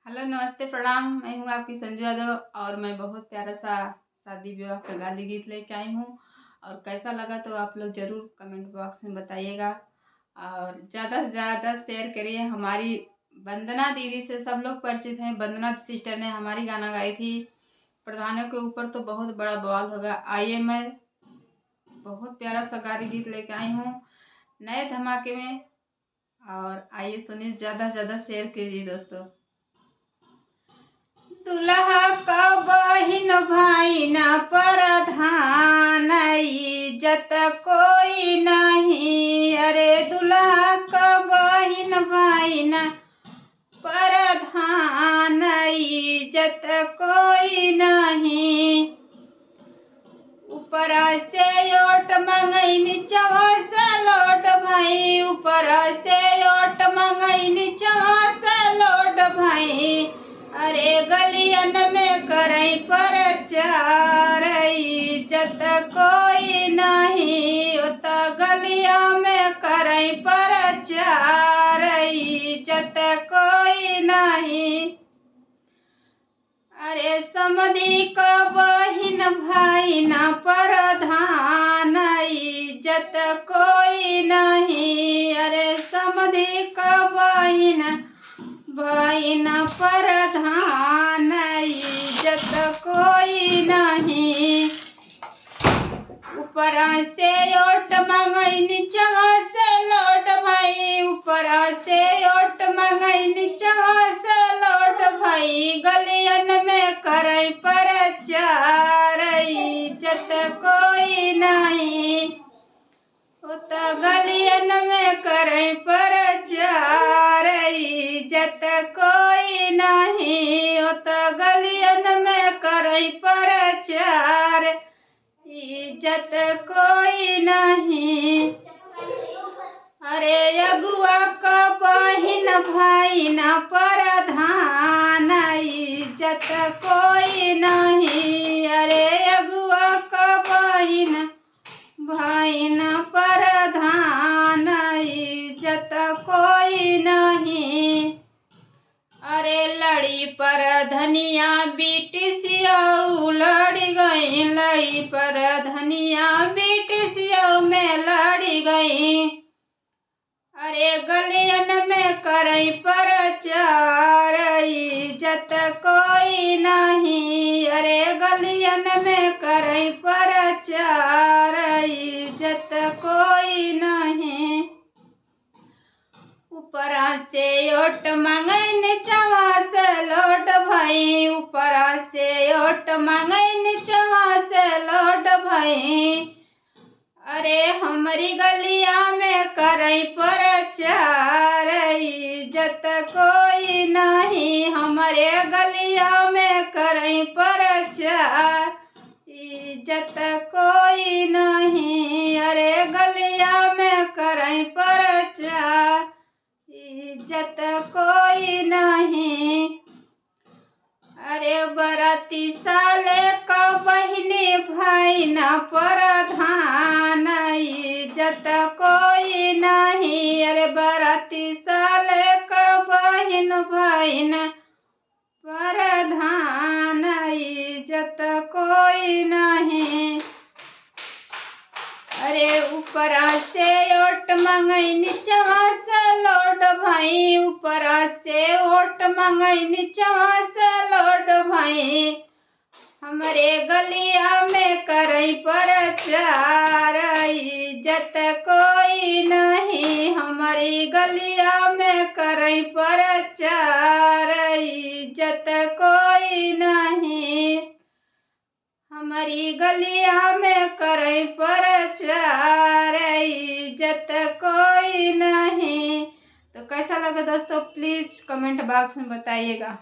Hello, नमस्ते, प्रणाम। मैं हूँ आपकी संजू यादव और मैं बहुत प्यारा सा शादी विवाह का गाली गीत लेके आई हूँ। और कैसा लगा तो आप लोग ज़रूर कमेंट बॉक्स में बताइएगा और ज़्यादा से ज़्यादा शेयर करिए। हमारी वंदना दीदी से सब लोग परिचित हैं। वंदना सिस्टर ने हमारी गाना गाई थी। प्रधानों के ऊपर तो बहुत बड़ा बवाल होगा। आइए, मैं बहुत प्यारा सा गाली गीत लेके आई हूँ नए धमाके में। और आइए सुनिए, ज़्यादा से ज़्यादा शेयर कीजिए दोस्तों। दुल्हा का बहिन भाई न प्रधान, इज्जत कोई नहीं। अरे दुल्हा का बहिन भाई न प्रधान, इज्जत कोई नहीं। ऊपर से ओट मंगई नीचवा से लोट भाई, ऊपर से ओट मंगई नीचवा से लोट भाई। अरे गलियन में करई प्रचार, इज्जत कोई नहीं। उता गलिया में करई प्रचार, इज्जत कोई नहीं। अरे समधी का बहिन भाई न प्रधान, इज्जत कोई नहीं। अरे समधी का बहिन भाई न प्रधान, इज्जत कोई नहीं। ऊपर से ओट मंगई नीचवा से लोट भाई, ऊपर से ओट मंगई नीचवा से लोट भाई। गलियन में करई प्रचार, इज्जत कोई नहीं। उत गलियन में करई प्रचार, इज्जत कोई नहीं। उत गलियन में करई प्रचार, इज्जत कोई नहीं। अरे अगुआ का बहिन भाई न प्रधान, इज्जत कोई नहीं। अरे अगुआ का बहिन भाई न प्रधान, इज्जत कोई नहीं। अरे लड़ी पर धनिया बेटी सियाऊ लड़ी गई, लड़ी पर धनिया बेटी सियाऊ में लड़ी गई। अरे गलियन में करई प्रचार, इज्जत कोई नहीं। अरे गलियन में करई प्रचार, इज्जत कोई नहीं। ऊपर से ओट मंगई नीचवा से लोट भाई, ऊपर से ओट मंगई नीचवा से लोट भाई। अरे हमारी गलिया में करई प्रचार, इज्जत कोई नहीं। हमारे गलिया में करई प्रचार, इज्जत कोई नहीं। अरे गलिया में करई प्रचार, इज्जत कोई नहीं। अरे बराती साले का बहिनी भाई न प्रधान, इज्जत कोई नहीं। अरे बराती साले का बहिन भाई न प्रधान, इज्जत कोई नहीं। अरे ऊपर से ओट मंगई नीचवा से लोट भाई, ऊपर से ओट मंगई नीचवा से लोट भाई। हमारे गलिया में करई प्रचार, इज्जत कोई नहीं। हमारी गलिया में करई प्रचार, इज्जत कोई नहीं। हमारी गलिया में करई प्रचार, इज्जत कोई नहीं। तो कैसा लगा दोस्तों, प्लीज़ कमेंट बॉक्स में बताइएगा।